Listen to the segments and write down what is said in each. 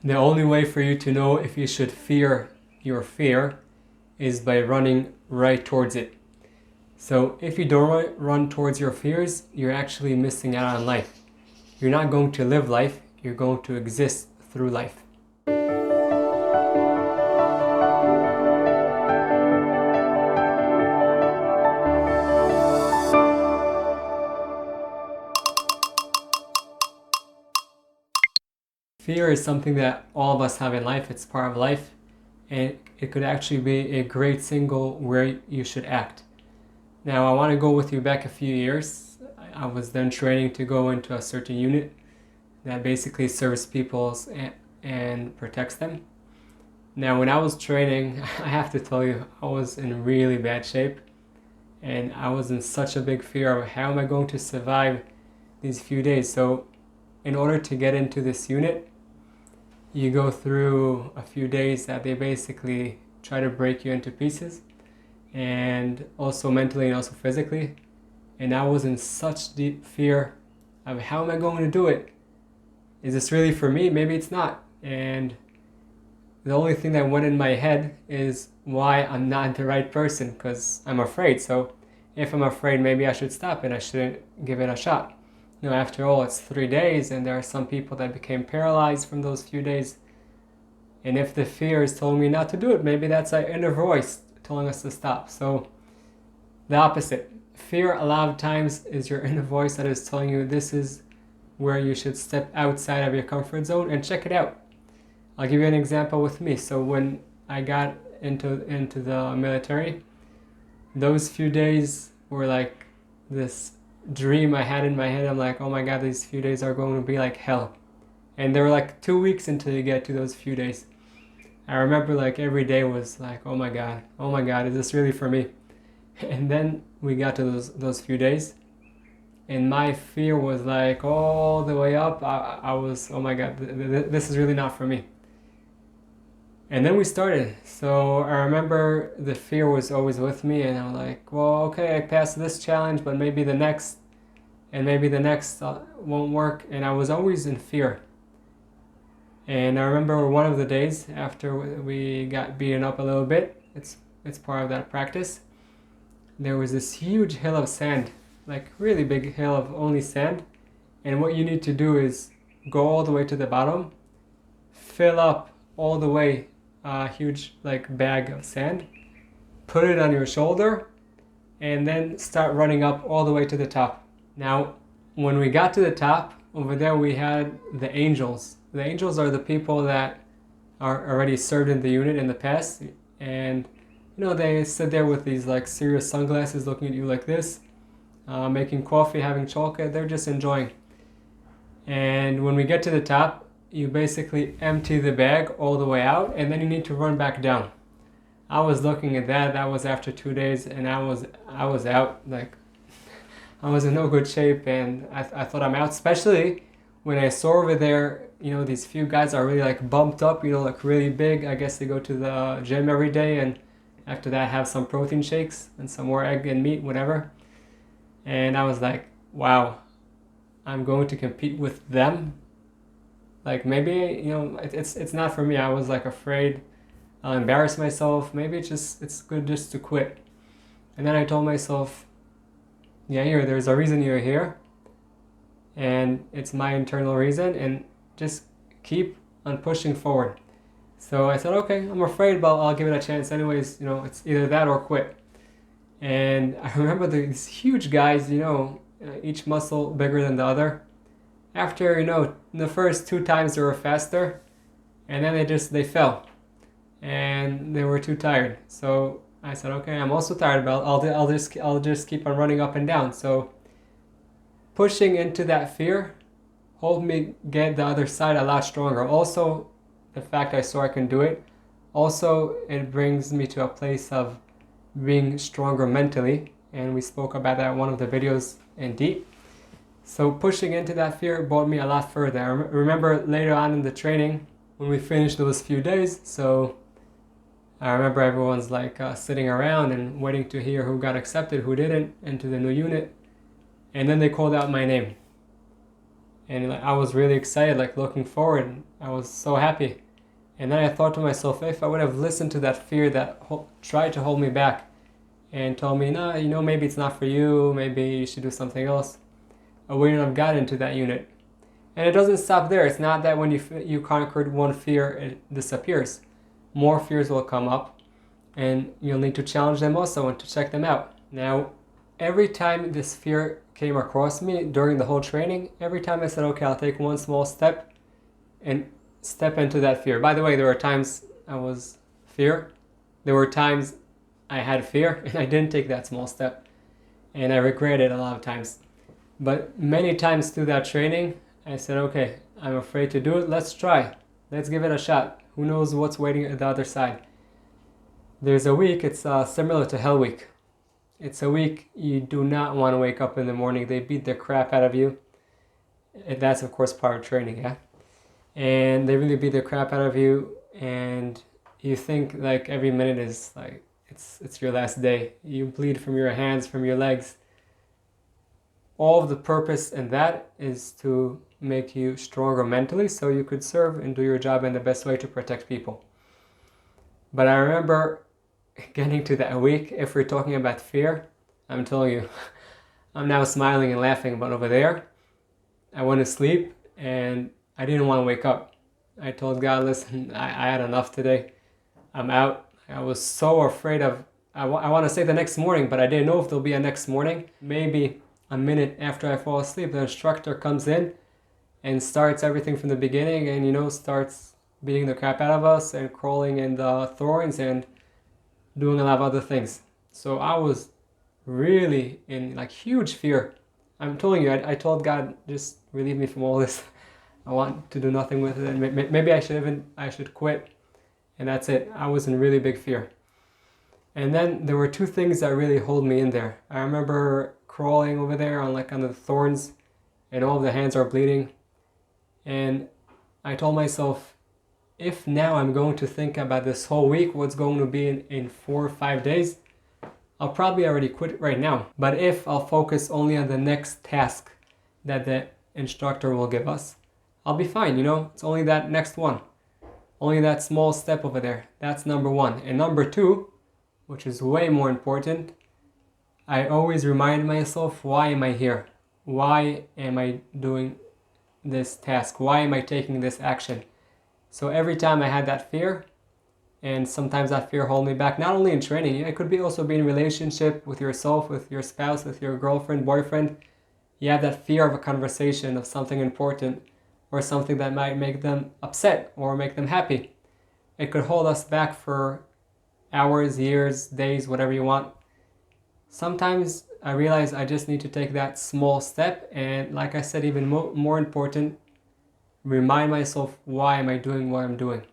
The only way for you to know if you should fear your fear is by running right towards it. So if you don't run towards your fears, you're actually missing out on life. You're not going to live life, you're going to exist through life. Fear is something that all of us have in life, it's part of life, and it could actually be a great signal where you should act. Now, I want to go with you back a few years. I was then training to go into a certain unit that basically serves people and protects them. Now, when I was training, I have to tell you, I was in really bad shape, and I was in such a big fear of how am I going to survive these few days. So, in order to get into this unit, you go through a few days that they basically try to break you into pieces, and also mentally and also physically. And I was in such deep fear of how am I going to do it? Is this really for me? Maybe it's not. And the only thing that went in my head is why I'm not the right person, because I'm afraid. So if I'm afraid, maybe I should stop and I shouldn't give it a shot. After all, it's 3 days, and there are some people that became paralyzed from those few days. And if the fear is telling me not to do it, maybe that's our inner voice telling us to stop. So the opposite. Fear a lot of times is your inner voice that is telling you this is where you should step outside of your comfort zone and check it out. I'll give you an example with me. So when I got into the military, those few days were like this dream I had in my head. I'm like, oh my God, these few days are going to be like hell. And they were like 2 weeks until you get to those few days. I remember like every day was like, oh my God, is this really for me? And then we got to those few days, and my fear was like all the way up. I was, oh my God, this is really not for me. And then we started. So I remember the fear was always with me, and I'm like, well, okay, I passed this challenge, but maybe the next, and maybe the next won't work. And I was always in fear. And I remember one of the days after we got beaten up a little bit, it's part of that practice, there was this huge hill of sand, like really big hill of only sand. And what you need to do is go all the way to the bottom, fill up all the way a huge like bag of sand, put it on your shoulder, and then start running up all the way to the top. Now, when we got to the top, over there we had the angels. The angels are the people that are already served in the unit in the past, and they sit there with these like serious sunglasses looking at you like this, making coffee, having chocolate. They're just enjoying. And when we get to the top, you basically empty the bag all the way out, and then you need to run back down. I was looking at that. That was after 2 days, and I was out. Like, I was in no good shape, and I thought I'm out. Especially when I saw over there, these few guys are really like bumped up, like really big. I guess they go to the gym every day, and after that have some protein shakes and some more egg and meat, whatever. And I was like, wow, I'm going to compete with them. Like maybe, it's not for me. I was like afraid I'll embarrass myself. Maybe it's good just to quit. And then I told myself, yeah, there's a reason you're here, and it's my internal reason, and just keep on pushing forward. So I said, okay, I'm afraid, but I'll give it a chance anyways. It's either that or quit. And I remember these huge guys, each muscle bigger than the other. After, the first 2 times they were faster, and then they fell, and they were too tired. So I said, okay, I'm also tired, but I'll just keep on running up and down. So pushing into that fear helped me get the other side a lot stronger. Also, the fact I saw I can do it, also it brings me to a place of being stronger mentally, and we spoke about that in one of the videos in deep. So pushing into that fear brought me a lot further. I remember later on in the training when we finished those few days, so I remember everyone's like sitting around and waiting to hear who got accepted, who didn't, into the new unit. And then they called out my name. And like, I was really excited, like looking forward. I was so happy. And then I thought to myself, if I would have listened to that fear that tried to hold me back and told me, no, maybe it's not for you, maybe you should do something else, I wouldn't have gotten into that unit. And it doesn't stop there. It's not that when you conquered one fear, it disappears. More fears will come up, and you'll need to challenge them also and to check them out. Now, every time this fear came across me during the whole training, every time I said, okay, I'll take one small step and step into that fear. By the way, there were times I was fear. There were times I had fear and I didn't take that small step. And I regret it a lot of times. But many times through that training, I said, okay, I'm afraid to do it. Let's try. Let's give it a shot. Who knows what's waiting at the other side? There's a week, it's similar to Hell Week. It's a week you do not want to wake up in the morning. They beat the crap out of you. And that's, of course, part of training, yeah? And they really beat the crap out of you, and you think like every minute is like it's your last day. You bleed from your hands, from your legs. All of the purpose in that is to make you stronger mentally so you could serve and do your job in the best way to protect people. But I remember getting to that week, if we're talking about fear, I'm telling you, I'm now smiling and laughing, but over there, I went to sleep and I didn't want to wake up. I told God, listen, I had enough today. I'm out. I was so afraid of, I want to say the next morning, but I didn't know if there'll be a next morning. Maybe a minute after I fall asleep, the instructor comes in and starts everything from the beginning and, starts beating the crap out of us and crawling in the thorns and doing a lot of other things. So I was really in like huge fear. I'm telling you, I told God, just relieve me from all this. I want to do nothing with it. Maybe I should quit. And that's it. I was in really big fear. And then there were two things that really hold me in there. I remember crawling over there on the thorns, and all of the hands are bleeding. And I told myself, if now I'm going to think about this whole week, what's going to be in 4 or 5 days, I'll probably already quit right now. But if I'll focus only on the next task that the instructor will give us, I'll be fine, It's only that next one. Only that small step over there. That's number one. And number two, which is way more important, I always remind myself, why am I here? Why am I doing this task? Why am I taking this action? So every time I had that fear, and sometimes that fear hold me back, not only in training, it could be also be in relationship with yourself, with your spouse, with your girlfriend, boyfriend. You have that fear of a conversation, of something important, or something that might make them upset or make them happy. It could hold us back for hours, years, days, whatever you want. Sometimes I realize I just need to take that small step, and like I said, even more important, remind myself, why am I doing what I'm doing?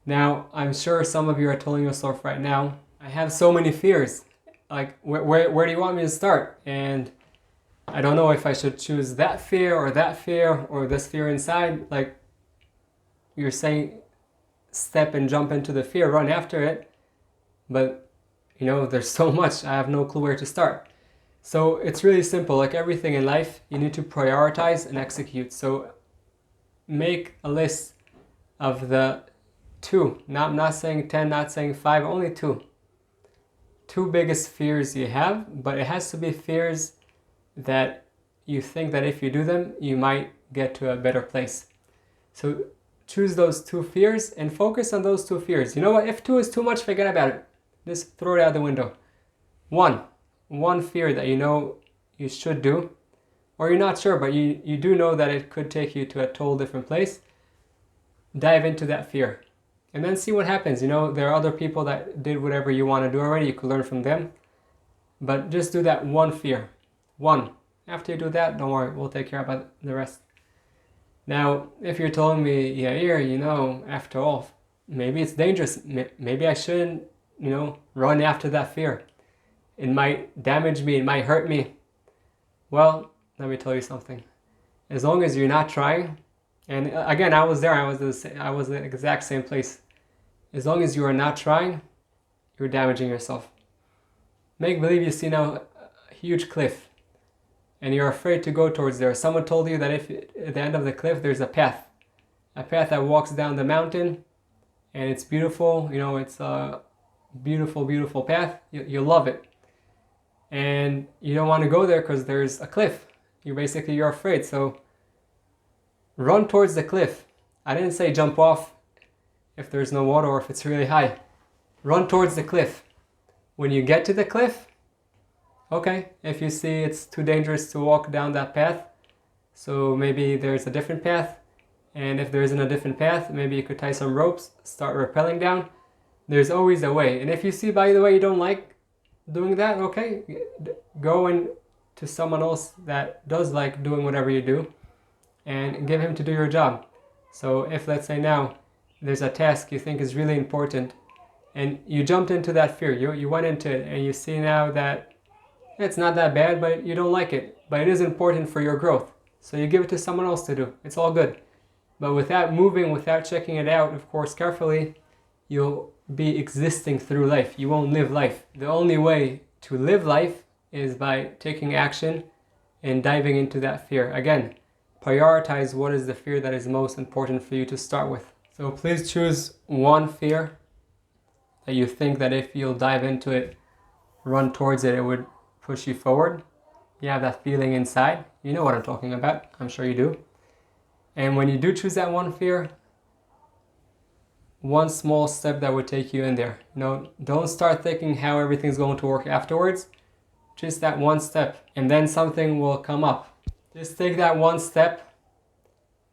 Now, I'm sure some of you are telling yourself right now, I have so many fears. Like, where do you want me to start? And I don't know if I should choose that fear or this fear inside. Like, you're saying, step and jump into the fear, run after it. But, there's so much, I have no clue where to start. So it's really simple. Like everything in life, you need to prioritize and execute. So make a list of the two, not saying 10, not saying 5, only two biggest fears you have, but it has to be fears that you think that if you do them, you might get to a better place. So choose those two fears and focus on those two fears. You know what? If 2 is too much, forget about it. Just throw it out the window. One fear that you should do, or you're not sure, but you do know that it could take you to a total different place. Dive into that fear. And then see what happens. There are other people that did whatever you want to do already. You could learn from them. But just do that one fear. One. After you do that, don't worry. We'll take care about the rest. Now, if you're telling me, Yair, after all, maybe it's dangerous. Maybe I shouldn't, run after that fear. It might damage me. It might hurt me. Well, let me tell you something. As long as you're not trying, and again, I was there. I was the exact same place. As long as you are not trying, you're damaging yourself. Make believe you see now a huge cliff, and you're afraid to go towards there. Someone told you that if at the end of the cliff there's a path that walks down the mountain, and it's beautiful. You know, it's a beautiful, beautiful path. You love it, and you don't want to go there because there's a cliff. You're afraid. So run towards the cliff. I didn't say jump off if there's no water or if it's really high. Run towards the cliff. When you get to the cliff, okay, if you see it's too dangerous to walk down that path, so maybe there's a different path. And if there isn't a different path, maybe you could tie some ropes, start rappelling down. There's always a way. And if you see, by the way, you don't like doing that, okay, go in to someone else that does like doing whatever you do and give him to do your job. So if, let's say now, there's a task you think is really important and you jumped into that fear, you went into it and you see now that it's not that bad, but you don't like it, but it is important for your growth. So you give it to someone else to do. It's all good. But without moving, without checking it out, of course, carefully, you'll be existing through life. You won't live life. The only way to live life is by taking action and diving into that fear. Again, prioritize what is the fear that is most important for you to start with. So please choose one fear that you think that if you'll dive into it, run towards it, it would push you forward. You have that feeling inside. You know what I'm talking about. I'm sure you do. And when you do choose that one fear, one small step that would take you in there. You know, don't start thinking how everything's going to work afterwards. Just that one step, and then something will come up. Just take that one step,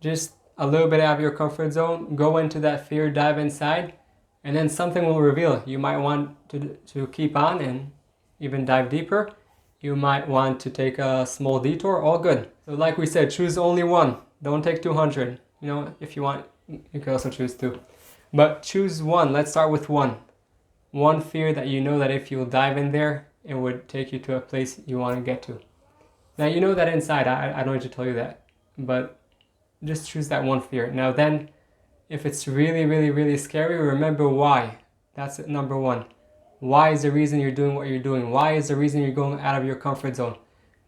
just a little bit out of your comfort zone, go into that fear, dive inside, and then something will reveal. You might want to keep on and even dive deeper. You might want to take a small detour, all good. So like we said, choose only one. Don't take 200. You know, if you want, you can also choose 2. But choose one. Let's start with one. One fear that you know that if you dive in there, it would take you to a place you want to get to. Now, you know that inside. I don't need to tell you that. But just choose that one fear. Now then, if it's really, really, really scary, remember why. That's number one. Why is the reason you're doing what you're doing? Why is the reason you're going out of your comfort zone?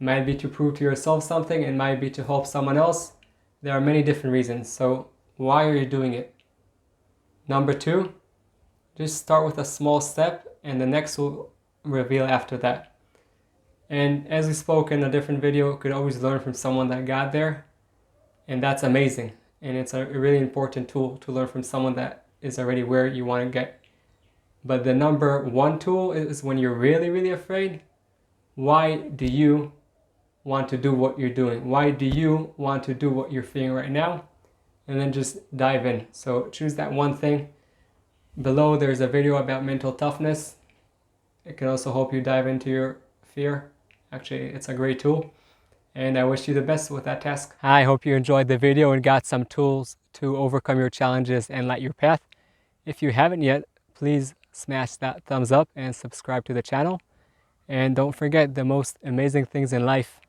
It might be to prove to yourself something. It might be to help someone else. There are many different reasons. So why are you doing it? Number 2, just start with a small step and the next will reveal after that. And as we spoke in a different video, you could always learn from someone that got there. And that's amazing. And it's a really important tool to learn from someone that is already where you want to get. But the number 1 tool is when you're really, really afraid. Why do you want to do what you're doing? Why do you want to do what you're feeling right now? And then just dive in. So choose that one thing. Below there's a video about mental toughness. It can also help you dive into your fear. Actually, it's a great tool. And I wish you the best with that task. I hope you enjoyed the video and got some tools to overcome your challenges and light your path. If you haven't yet, please smash that thumbs up and subscribe to the channel. And don't forget, the most amazing things in life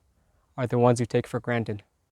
are the ones you take for granted.